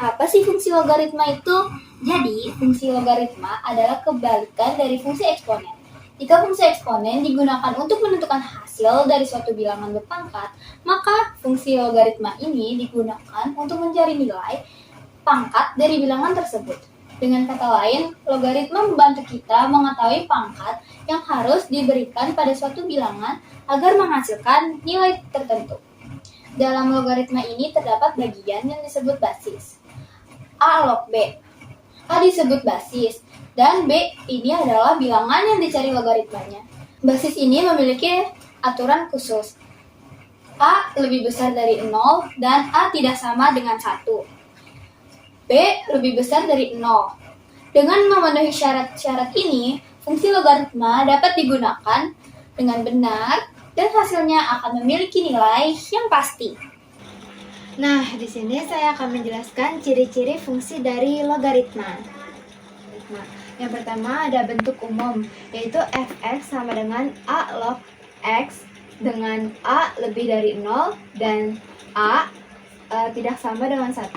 Apa sih fungsi logaritma itu? Jadi, fungsi logaritma adalah kebalikan dari fungsi eksponen. Jika fungsi eksponen digunakan untuk menentukan hasil dari suatu bilangan berpangkat, maka fungsi logaritma ini digunakan untuk mencari nilai pangkat dari bilangan tersebut. Dengan kata lain, logaritma membantu kita mengetahui pangkat yang harus diberikan pada suatu bilangan agar menghasilkan nilai tertentu. Dalam logaritma ini terdapat bagian yang disebut basis. A log B. A disebut basis, dan B ini adalah bilangan yang dicari logaritmanya. Basis ini memiliki aturan khusus. A lebih besar dari 0 dan A tidak sama dengan 1. B lebih besar dari 0. Dengan memenuhi syarat-syarat ini, fungsi logaritma dapat digunakan dengan benar dan hasilnya akan memiliki nilai yang pasti. Nah, di sini saya akan menjelaskan ciri-ciri fungsi dari logaritma. Yang pertama ada bentuk umum, yaitu fx sama dengan a log x dengan a lebih dari 0 dan a tidak sama dengan 1.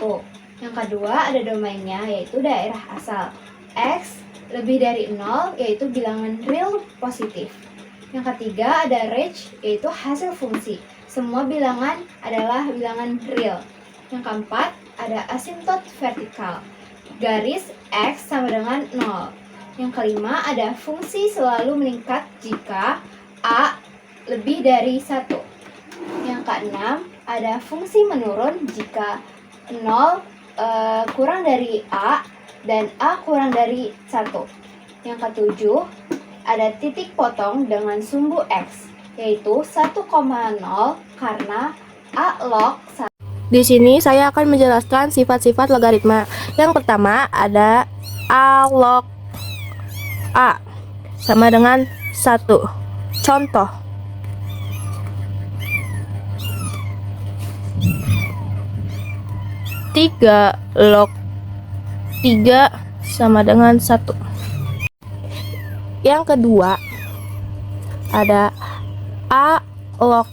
Yang kedua ada domainnya, yaitu daerah asal. X lebih dari 0, yaitu bilangan real positif. Yang ketiga ada range, yaitu hasil fungsi. Semua bilangan adalah bilangan real. Yang keempat ada asymptot vertikal. Garis X sama dengan 0. Yang kelima ada fungsi selalu meningkat jika A lebih dari 1. Yang keenam ada fungsi menurun jika 0 kurang dari A dan A kurang dari 1. Yang ketujuh ada titik potong dengan sumbu X, yaitu 1,0 karena A log 1. Di sini saya akan menjelaskan sifat-sifat logaritma. Yang pertama ada A log A sama dengan 1. Contoh. Tiga log 3 sama dengan 1. Yang kedua ada A log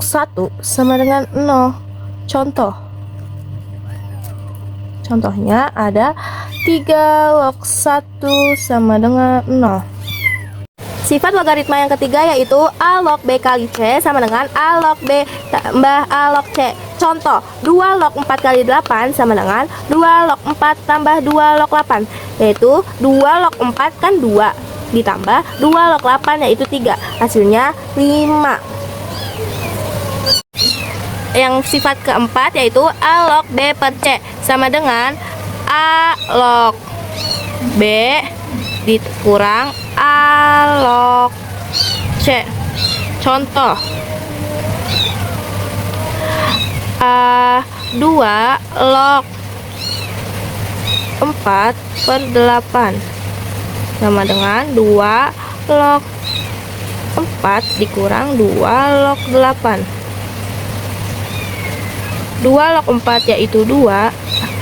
1 sama dengan 0. Contohnya ada 3 log 1 sama dengan 0. Sifat logaritma yang ketiga yaitu A log B kali C sama dengan A log B tambah A log C. Contoh, 2 log 4 kali 8 sama dengan 2 log 4 tambah 2 log 8, yaitu 2 log 4 kan 2 ditambah 2 log 8 yaitu 3, hasilnya 5. Yang sifat keempat yaitu A log B per C sama dengan A log B dikurang A log C. Contoh, A2 log 4 per 8 sama dengan 2 log 4 dikurang 2 log 8. 2 log 4 yaitu 2,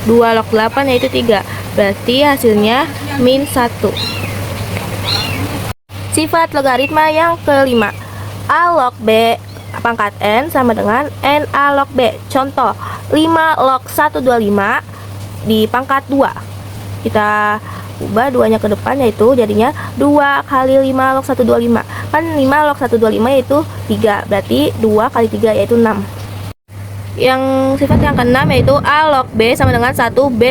2 log 8 yaitu 3, berarti hasilnya min 1. Sifat logaritma yang kelima, A log B pangkat N sama dengan N A log B. Contoh, 5 log 125 di pangkat 2. Kita ubah 2-nya ke depan, yaitu jadinya 2 kali 5 log 125. Kan 5 log 125 yaitu 3, berarti 2 kali 3 yaitu 6. Yang sifat yang keenam yaitu A log B sama dengan 1 B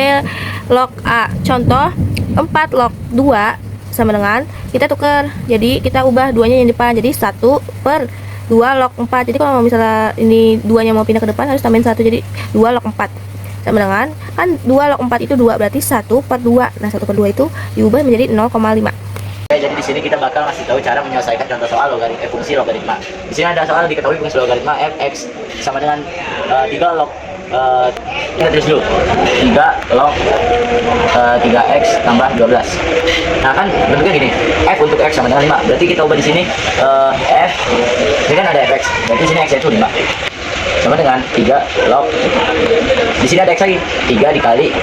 log A. Contoh, 4 log 2 sama dengan, kita tukar, jadi kita ubah 2-nya yang depan, jadi 1 per 2 log 4. Jadi kalau misalnya ini 2-nya mau pindah ke depan harus tambahin 1, jadi 2 log 4 sama dengan, kan 2 log 4 itu 2, berarti 1 per 2. Nah, 1 per 2 itu diubah menjadi 0,5. Jadi di sini kita bakal ngasih tahu cara menyelesaikan contoh soal fungsi logaritma. Di sini ada soal diketahui fungsi logaritma fx sama dengan 3 log kita tulis dulu 3 log 3x tambah 12. Nah kan bentuknya gini, f untuk x sama dengan 5, berarti kita ubah di sini f ini kan ada fx, berarti sini x itu 5 sama dengan 3 log, di sini ada x lagi 3 dikali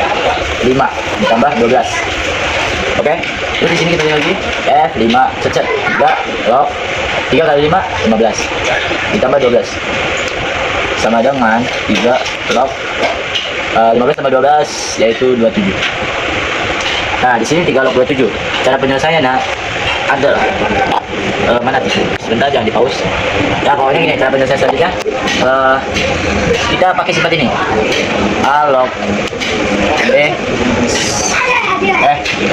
5 ditambah 12. Oke, terus di sini kita lagi f 5 cecet 3 log 3 kali 5 15 ditambah 12 sama dengan 3 log 15 tambah 12 yaitu 27. Nah, di sini 3 log 27. Cara penyelesaiannya adalah mana tisu? Sebentar, jangan di pause. Ya, pokoknya gini, cara penyelesaian selanjutnya kita pakai sifat ini. A log B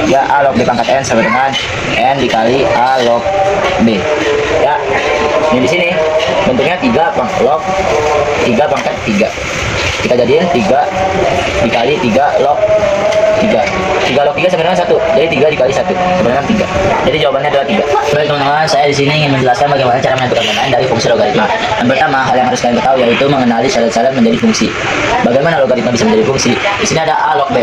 ya, A log B pangkat N sama dengan N dikali A log B. Ya, ini di sini bentuknya 3 log 3 pangkat 3. Kita jadiin 3 dikali 3 log 3. 3 log 3 sama dengan 1. Jadi 3 dikali 1 sama dengan 3. Jadi jawabannya adalah 3. Baik teman-teman, saya di sini ingin menjelaskan bagaimana cara menentukan domain dari fungsi logaritma. Yang pertama, hal yang harus kalian ketahui yaitu mengenali syarat-syarat menjadi fungsi. Bagaimana logaritma bisa menjadi fungsi? Di sini ada A log B.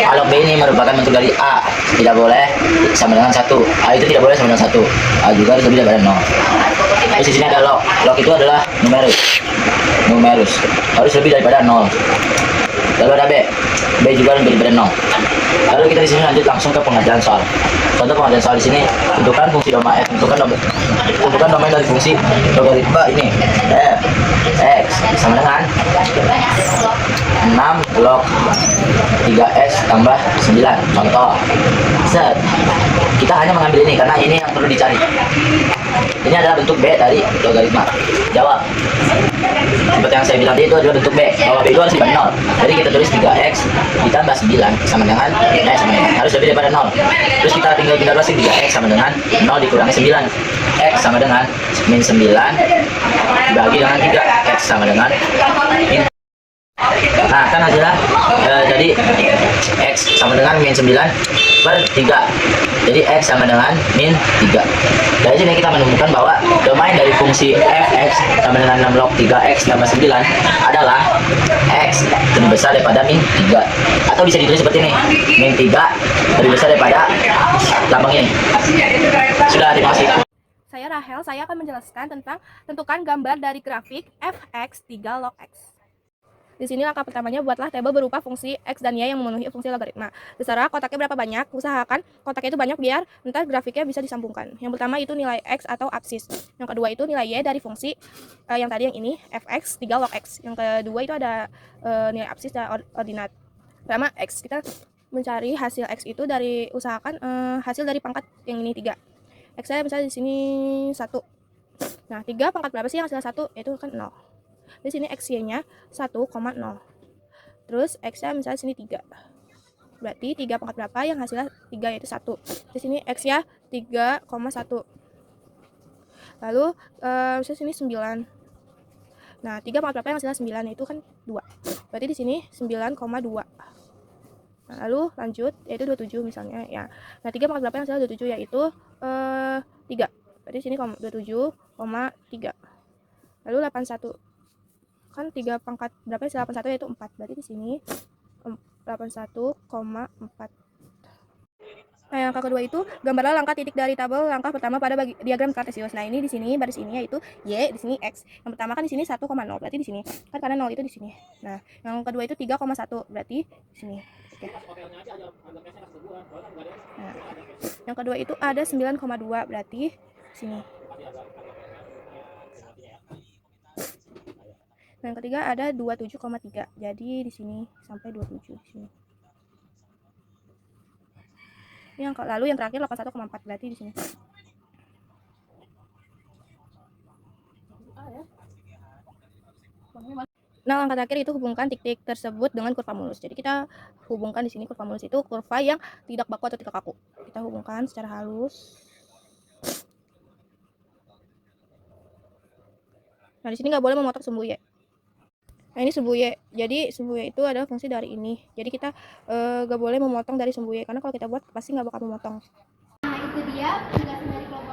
A log B ini merupakan bentuk dari A. Tidak boleh sama dengan 1. A itu tidak boleh sama dengan 1. A juga harus lebih daripada 0. Terus di sini ada log. Log itu adalah numerus. Harus lebih daripada 0. Lalu ada B. B juga lebih daripada 0. Lalu kita di sini lanjut langsung ke pengerjaan soal. Contoh pengerjaan soal di sini, tentukan fungsi domain, tentukan domain dari fungsi logaritma ini. F x sama dengan 6 log 3x tambah 9. Contoh. Set. Kita hanya mengambil ini karena ini yang perlu dicari. Ini adalah bentuk B dari logaritma. Jawab. Seperti yang saya bilang tadi, itu adalah bentuk B. Bahwa B itu harus dibanding 0. Jadi kita tulis 3x ditambah 9 sama dengan harus lebih daripada 0. Terus kita tinggal pindah luasin 3x sama dengan 0 dikurangi 9. X sama dengan min 9 dibagi dengan 3. X sama dengan min. Nah, kan hasilnya jadi X sama dengan min 9 per 3. Jadi X sama dengan min 3. Dari sini kita menemukan bahwa domain dari fungsi fx sama dengan 6 log 3x tambah 9 adalah X lebih besar daripada min 3. Atau bisa ditulis seperti ini, min 3 lebih besar daripada lambang ini. Sudah, terima kasih. Saya Rahel, saya akan menjelaskan tentang tentukan gambar dari grafik fx 3 log x. Di sini langkah pertamanya, buatlah tabel berupa fungsi x dan y yang memenuhi fungsi logaritma. Terserah kotaknya berapa banyak, usahakan kotaknya itu banyak biar ntar grafiknya bisa disambungkan. Yang pertama itu nilai x atau absis. Yang kedua itu nilai y dari fungsi yang tadi yang ini fx 3 log x. Yang kedua itu ada nilai absis dan ordinat. Pertama x, kita mencari hasil x itu dari, usahakan hasil dari pangkat yang ini 3. X saya misalnya di sini 1. Nah, 3 pangkat berapa sih yang hasil 1? Itu kan 0. Di sini XY-nya 1,0. Terus X-nya misalnya sini 3. Berarti 3 pangkat berapa yang hasilnya 3 yaitu 1. Di sini X-nya 3,1. Lalu misalnya sini 9. Nah, 3 pangkat berapa yang hasilnya 9 yaitu kan 2. Berarti di sini 9,2. Nah, lalu lanjut yaitu 27 misalnya ya. Nah, 3 pangkat berapa yang hasilnya 27 yaitu 3. Berarti di sini 27,3. Lalu 81. Kan 3 pangkat berapa sih 81 yaitu 4. Berarti di sini 81,4. Nah, yang kedua itu gambarlah langkah titik dari tabel langkah pertama pada diagram kartesius. Nah, ini di sini baris ini yaitu y, di sini x. Yang pertama kan di sini 1,0, berarti di sini. Kan karena 0 itu di sini. Nah, yang kedua itu 3,1, berarti di sini. Oke. Nah, yang kedua itu ada 9,2, berarti di sini. Nah, yang ketiga ada 27,3. Jadi di sini sampai 27 di sini. Lalu yang terakhir 81,4, berarti di sini. Nah, langkah terakhir itu hubungkan titik tersebut dengan kurva mulus. Jadi kita hubungkan di sini kurva mulus itu kurva yang tidak baku atau tidak kaku. Kita hubungkan secara halus. Nah, di sini nggak boleh memotong sumbu y. Nah, ini sumbu y. Jadi sumbu y itu adalah fungsi dari ini. Jadi kita nggak boleh memotong dari sumbu y karena kalau kita buat pasti nggak bakal memotong. Nah, itu dia penjelasan dari kelompok